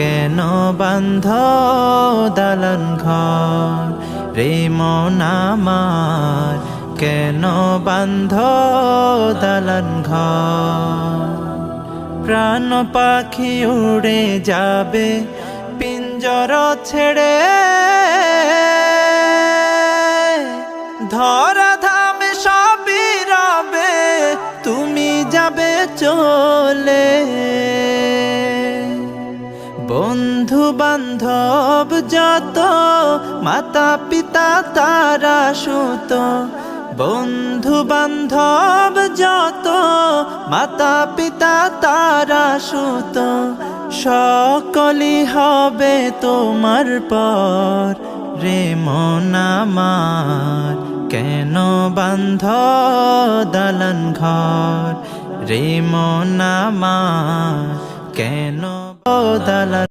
কেন বান্ধ দালান ঘর রে মন আমার, কেন বান্ধ দালান ঘর। প্রাণ পাখি উড়ে যাবে পিঞ্জর ছেড়ে, ধরা ধামে সবই রবে, তুমি যাবে চলে। বন্ধু বান্ধব যত, মাতা পিতা তারা সুত, বন্ধু বান্ধব যত, মাতা পিতা তারা সুত, সকলই হবে তোমার পর রে মন আমার, কেন বান্ধ দালান ঘর রে মন আমার, কেন দালান